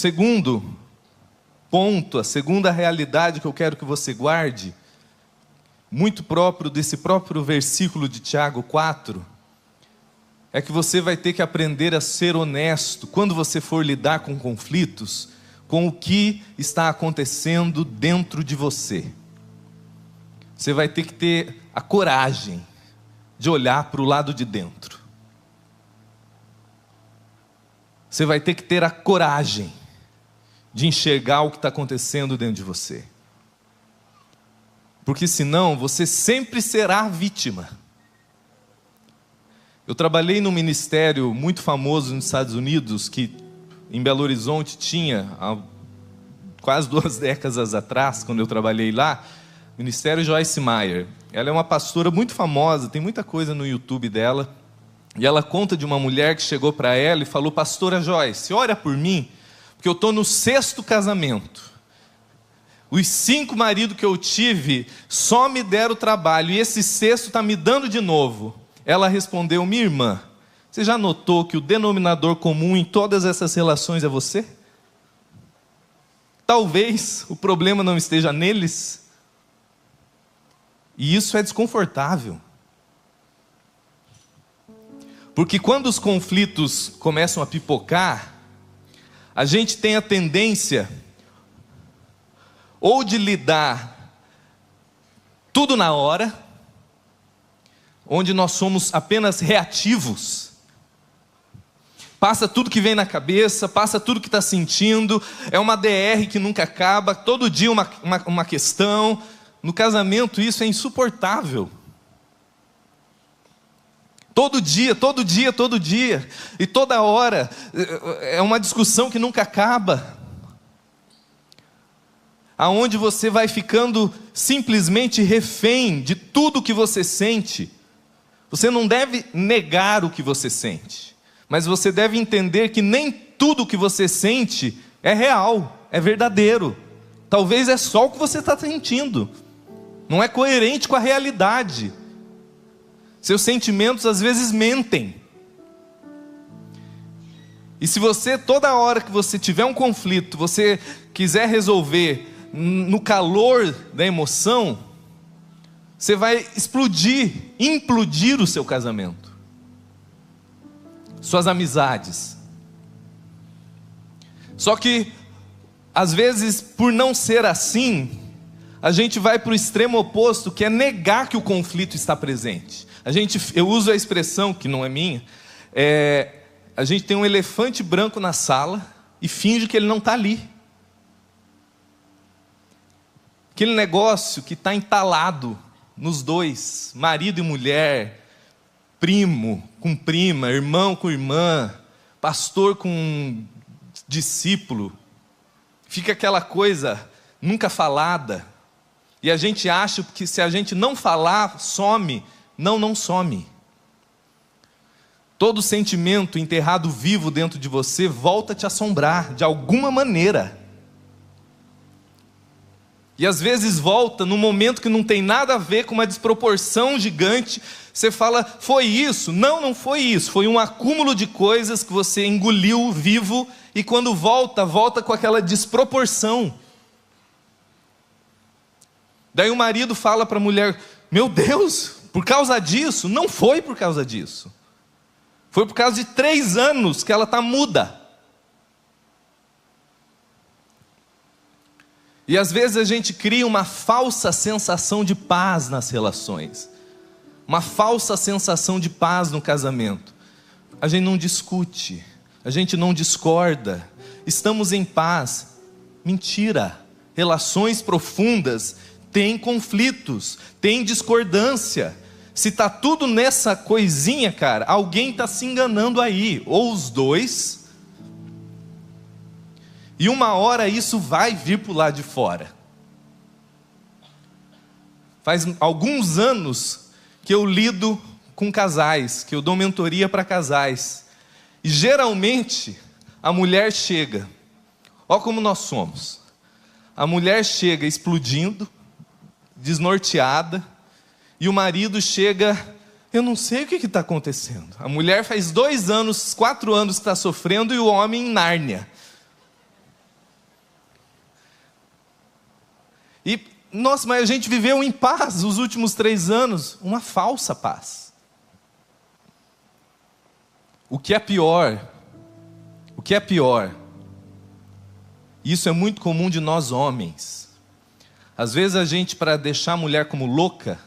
segundo ponto, a segunda realidade que eu quero que você guarde, muito próprio desse próprio versículo de Tiago 4, é que você vai ter que aprender a ser honesto quando você for lidar com conflitos, com o que está acontecendo dentro de você. Você vai ter que ter a coragem de olhar para o lado de dentro. Você vai ter que ter a coragem de enxergar o que está acontecendo dentro de você. Porque senão você sempre será vítima. Eu trabalhei num ministério muito famoso nos Estados Unidos, que em Belo Horizonte tinha, há quase 2 décadas atrás, quando eu trabalhei lá, Ministério Joyce Meyer. Ela é uma pastora muito famosa, tem muita coisa no YouTube dela, e ela conta de uma mulher que chegou para ela e falou: pastora Joyce, ora por mim, porque eu estou no 6º casamento. Os 5 maridos que eu tive só me deram trabalho, e esse 6º está me dando de novo. Ela respondeu: minha irmã, você já notou que o denominador comum em todas essas relações é você? Talvez o problema não esteja neles. E isso é desconfortável. Porque quando os conflitos começam a pipocar, a gente tem a tendência ou de lidar tudo na hora, onde nós somos apenas reativos, passa tudo que vem na cabeça, passa tudo que está sentindo, é uma DR que nunca acaba, todo dia uma questão. No casamento isso é insuportável. Todo dia, e toda hora, é uma discussão que nunca acaba, aonde você vai ficando simplesmente refém de tudo que você sente. Você não deve negar o que você sente, mas você deve entender que nem tudo que você sente é real, é verdadeiro. Talvez é só o que você está sentindo, não é coerente com a realidade. Seus sentimentos às vezes mentem. E se você, toda hora que você tiver um conflito, você quiser resolver no calor da emoção, você vai implodir o seu casamento, suas amizades. Só que, às vezes, por não ser assim, a gente vai para o extremo oposto, que é negar que o conflito está presente. Eu uso a expressão, que não é minha, a gente tem um elefante branco na sala e finge que ele não está ali. Aquele negócio que está entalado nos dois, marido e mulher, primo com prima, irmão com irmã, pastor com discípulo, fica aquela coisa nunca falada, e a gente acha que se a gente não falar, some. Não some. Todo sentimento enterrado vivo dentro de você volta a te assombrar de alguma maneira. E às vezes volta num momento que não tem nada a ver, com uma desproporção gigante. Você fala: foi isso? Não foi isso. Foi um acúmulo de coisas que você engoliu vivo, e quando volta com aquela desproporção. Daí o marido fala para a mulher: meu Deus, por causa disso? Não foi por causa disso. Foi por causa de 3 anos que ela está muda. E às vezes a gente cria uma falsa sensação de paz nas relações, uma falsa sensação de paz no casamento. A gente não discute, a gente não discorda, estamos em paz. Mentira. Relações profundas têm conflitos, têm discordância. Se está tudo nessa coisinha, cara, alguém está se enganando aí, ou os dois, e uma hora isso vai vir para o lado de fora. Faz alguns anos que eu lido com casais, que eu dou mentoria para casais, e geralmente a mulher chega, olha como nós somos, a mulher chega explodindo, desnorteada, e o marido chega: eu não sei o que está acontecendo. A mulher faz 2 anos, 4 anos que está sofrendo, e o homem em Nárnia. E, nossa, mas a gente viveu em paz os últimos 3 anos. Uma falsa paz. O que é pior, isso é muito comum de nós homens. Às vezes a gente, para deixar a mulher como louca,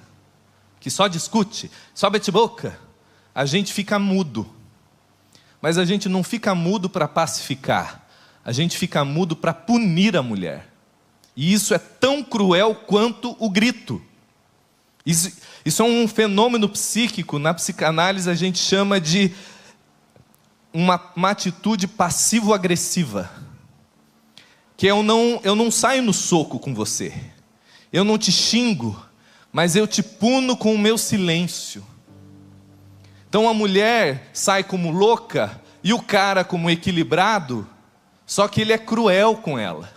que só discute, só bate boca, a gente fica mudo. Mas a gente não fica mudo para pacificar, a gente fica mudo para punir a mulher. E isso é tão cruel quanto o grito. Isso é um fenômeno psíquico, na psicanálise a gente chama de uma atitude passivo-agressiva. Que eu não saio no soco com você, eu não te xingo, mas eu te puno com o meu silêncio. Então a mulher sai como louca e o cara como equilibrado, só que ele é cruel com ela.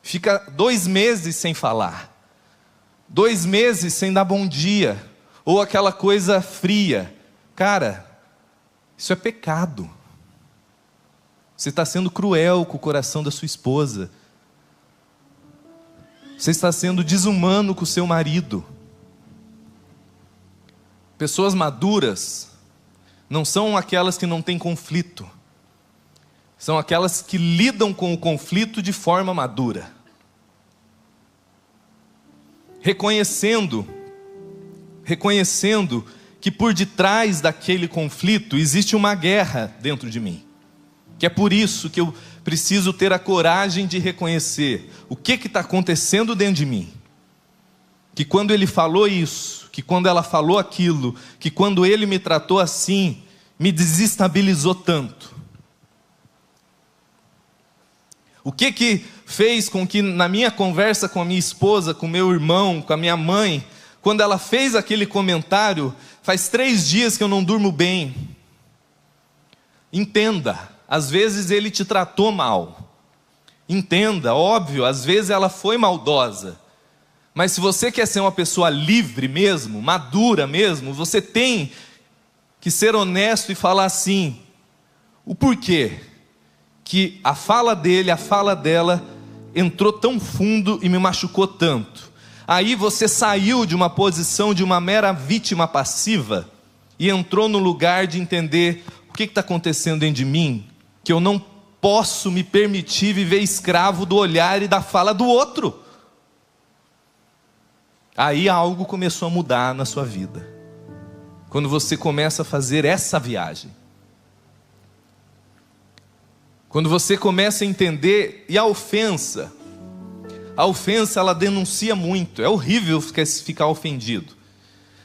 Fica 2 meses sem falar, 2 meses sem dar bom dia, ou aquela coisa fria. Cara, isso é pecado. Você está sendo cruel com o coração da sua esposa. Você está sendo desumano com o seu marido. Pessoas maduras não são aquelas que não têm conflito. São aquelas que lidam com o conflito de forma madura. Reconhecendo que por detrás daquele conflito existe uma guerra dentro de mim. Que é por isso que eu preciso ter a coragem de reconhecer o que está acontecendo dentro de mim. Que quando ele falou isso, que quando ela falou aquilo, que quando ele me tratou assim, me desestabilizou tanto. O que fez com que na minha conversa com a minha esposa, com meu irmão, com a minha mãe, quando ela fez aquele comentário, faz 3 dias que eu não durmo bem. Entenda. Às vezes ele te tratou mal. Entenda, óbvio, às vezes ela foi maldosa. Mas se você quer ser uma pessoa livre mesmo, madura mesmo, você tem que ser honesto e falar assim, o porquê que a fala dele, a fala dela entrou tão fundo e me machucou tanto. Aí você saiu de uma posição de uma mera vítima passiva e entrou no lugar de entender o que está acontecendo dentro de mim, que eu não posso me permitir viver escravo do olhar e da fala do outro. Aí algo começou a mudar na sua vida. Quando você começa a fazer essa viagem. Quando você começa a entender, e a ofensa ela denuncia muito. É horrível ficar ofendido.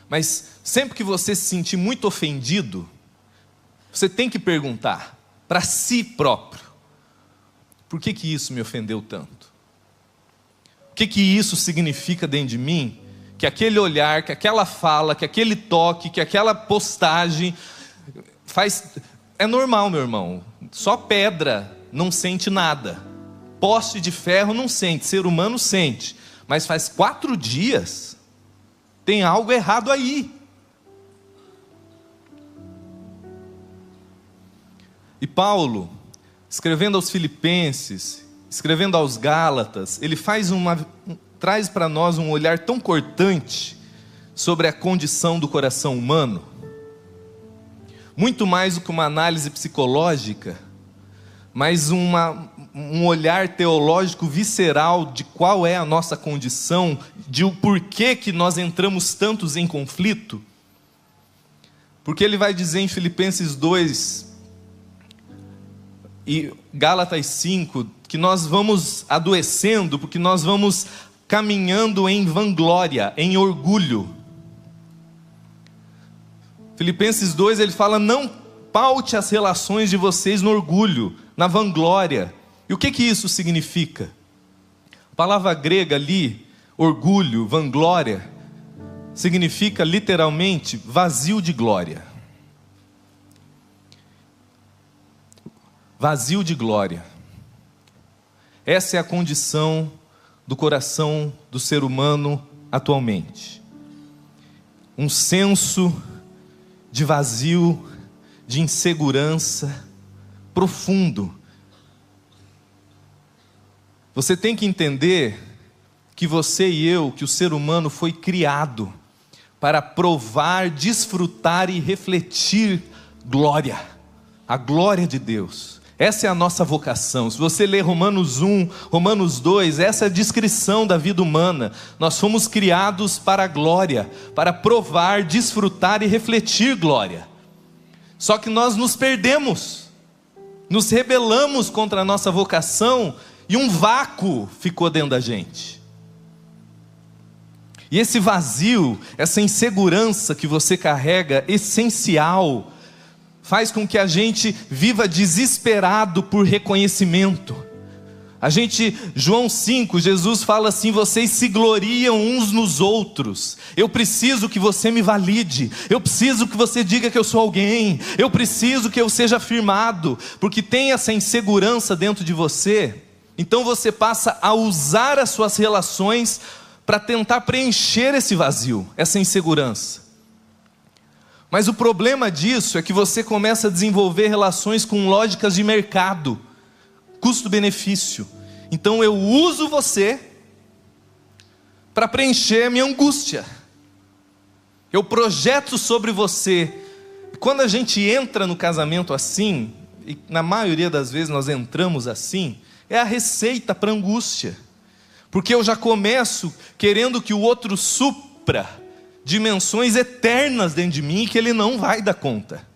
Mas sempre que você se sentir muito ofendido, você tem que perguntar para si próprio: por que isso me ofendeu tanto? O que isso significa dentro de mim? Que aquele olhar, que aquela fala, que aquele toque, que aquela postagem faz... É normal, meu irmão. Só pedra não sente nada. Poste de ferro não sente, ser humano sente. Mas faz 4 dias, tem algo errado aí. E Paulo, escrevendo aos Filipenses, escrevendo aos Gálatas, ele traz para nós um olhar tão cortante sobre a condição do coração humano, muito mais do que uma análise psicológica, mas um olhar teológico visceral de qual é a nossa condição, de o porquê que nós entramos tantos em conflito. Porque ele vai dizer em Filipenses 2 e Gálatas 5, que nós vamos adoecendo, porque nós vamos caminhando em vanglória, em orgulho. Filipenses 2, ele fala: não paute as relações de vocês no orgulho, na vanglória. E o que isso significa? A palavra grega ali, orgulho, vanglória, significa literalmente vazio de glória. Vazio de glória. Essa é a condição do coração do ser humano atualmente. Um senso de vazio, de insegurança profundo. Você tem que entender que você e eu, que o ser humano foi criado para provar, desfrutar e refletir glória, a glória de Deus. Essa é a nossa vocação. Se você ler Romanos 1, Romanos 2, essa é a descrição da vida humana. Nós fomos criados para a glória, para provar, desfrutar e refletir glória. Só que nós nos perdemos, nos rebelamos contra a nossa vocação e um vácuo ficou dentro da gente. E esse vazio, essa insegurança que você carrega, essencial, faz com que a gente viva desesperado por reconhecimento. João 5, Jesus fala assim: vocês se gloriam uns nos outros. Eu preciso que você me valide, eu preciso que você diga que eu sou alguém, eu preciso que eu seja afirmado, porque tem essa insegurança dentro de você. Então você passa a usar as suas relações para tentar preencher esse vazio, essa insegurança. Mas o problema disso é que você começa a desenvolver relações com lógicas de mercado, custo-benefício. Então eu uso você para preencher a minha angústia. Eu projeto sobre você. E quando a gente entra no casamento assim, e na maioria das vezes nós entramos assim, é a receita para angústia. Porque eu já começo querendo que o outro supra dimensões eternas dentro de mim que ele não vai dar conta.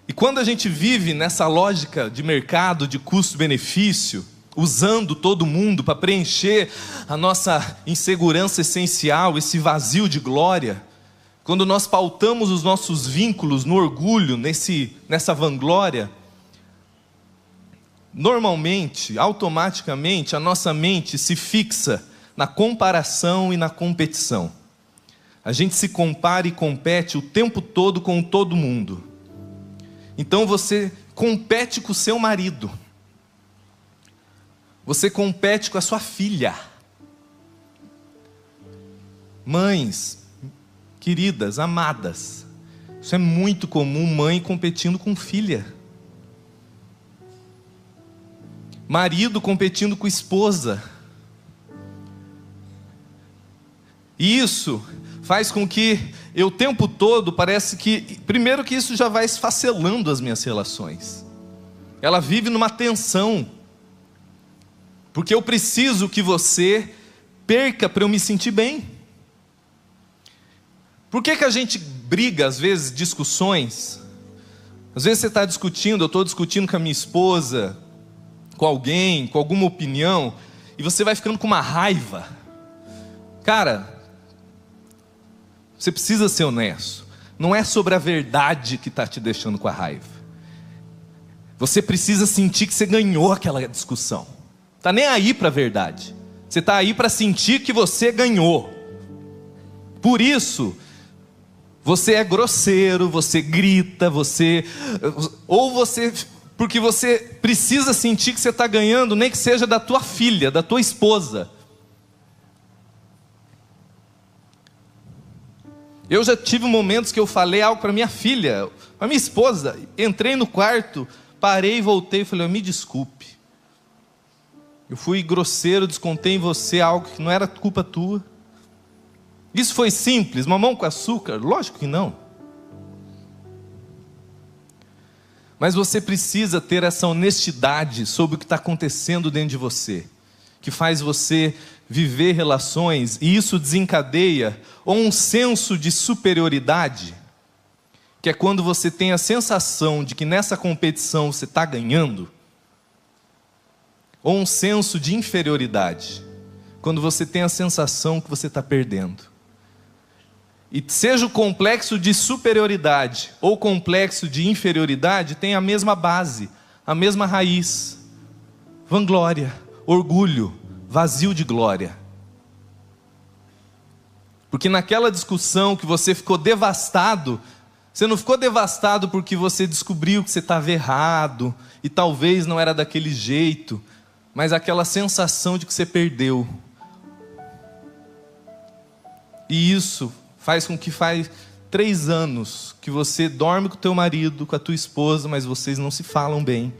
E quando a gente vive nessa lógica de mercado, de custo-benefício, usando todo mundo para preencher a nossa insegurança essencial, esse vazio de glória, quando nós pautamos os nossos vínculos no orgulho, nessa vanglória, normalmente, automaticamente, a nossa mente se fixa na comparação e na competição. A gente se compara e compete o tempo todo com todo mundo. Então você compete com o seu marido, você compete com a sua filha. Mães, queridas, amadas, isso é muito comum, mãe competindo com filha. Marido competindo com esposa. E isso faz com que eu o tempo todo parece que, primeiro que isso já vai esfacelando as minhas relações. Ela vive numa tensão. Porque eu preciso que você perca para eu me sentir bem. Por que a gente briga, às vezes, discussões? Às vezes você está discutindo, eu estou discutindo com a minha esposa, com alguém, com alguma opinião, e você vai ficando com uma raiva. Cara, você precisa ser honesto. Não é sobre a verdade que está te deixando com a raiva. Você precisa sentir que você ganhou aquela discussão. Está nem aí para a verdade. Você está aí para sentir que você ganhou. Por isso, você é grosseiro, você grita, porque você precisa sentir que você está ganhando, nem que seja da tua filha, da tua esposa. Eu já tive momentos que eu falei algo para minha filha, para minha esposa. Entrei no quarto, parei e voltei e falei: me desculpe. Eu fui grosseiro, descontei em você algo que não era culpa tua. Isso foi simples, mamão com açúcar? Lógico que não. Mas você precisa ter essa honestidade sobre o que está acontecendo dentro de você, que faz você viver relações, e isso desencadeia ou um senso de superioridade, que é quando você tem a sensação de que nessa competição você está ganhando, ou um senso de inferioridade, quando você tem a sensação que você está perdendo. E seja o complexo de superioridade ou complexo de inferioridade, tem a mesma base, a mesma raiz: vanglória, orgulho, vazio de glória. Porque naquela discussão que você ficou devastado, você não ficou devastado porque você descobriu que você estava errado e talvez não era daquele jeito, mas aquela sensação de que você perdeu. E isso faz com que faz 3 anos que você dorme com o teu marido, com a tua esposa, mas vocês não se falam bem,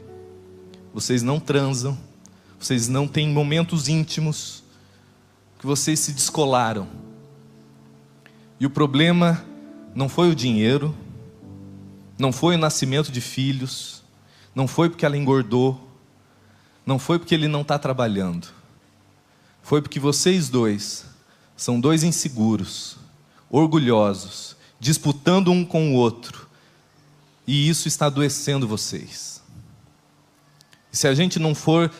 vocês não transam, Vocês não têm momentos íntimos, que vocês se descolaram. E o problema não foi o dinheiro, não foi o nascimento de filhos, não foi porque ela engordou, não foi porque ele não está trabalhando. Foi porque vocês dois são dois inseguros, orgulhosos, disputando um com o outro. E isso está adoecendo vocês. E se a gente não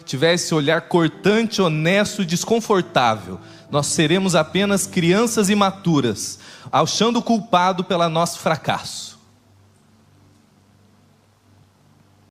tiver esse olhar cortante, honesto e desconfortável, nós seremos apenas crianças imaturas, achando o culpado pelo nosso fracasso.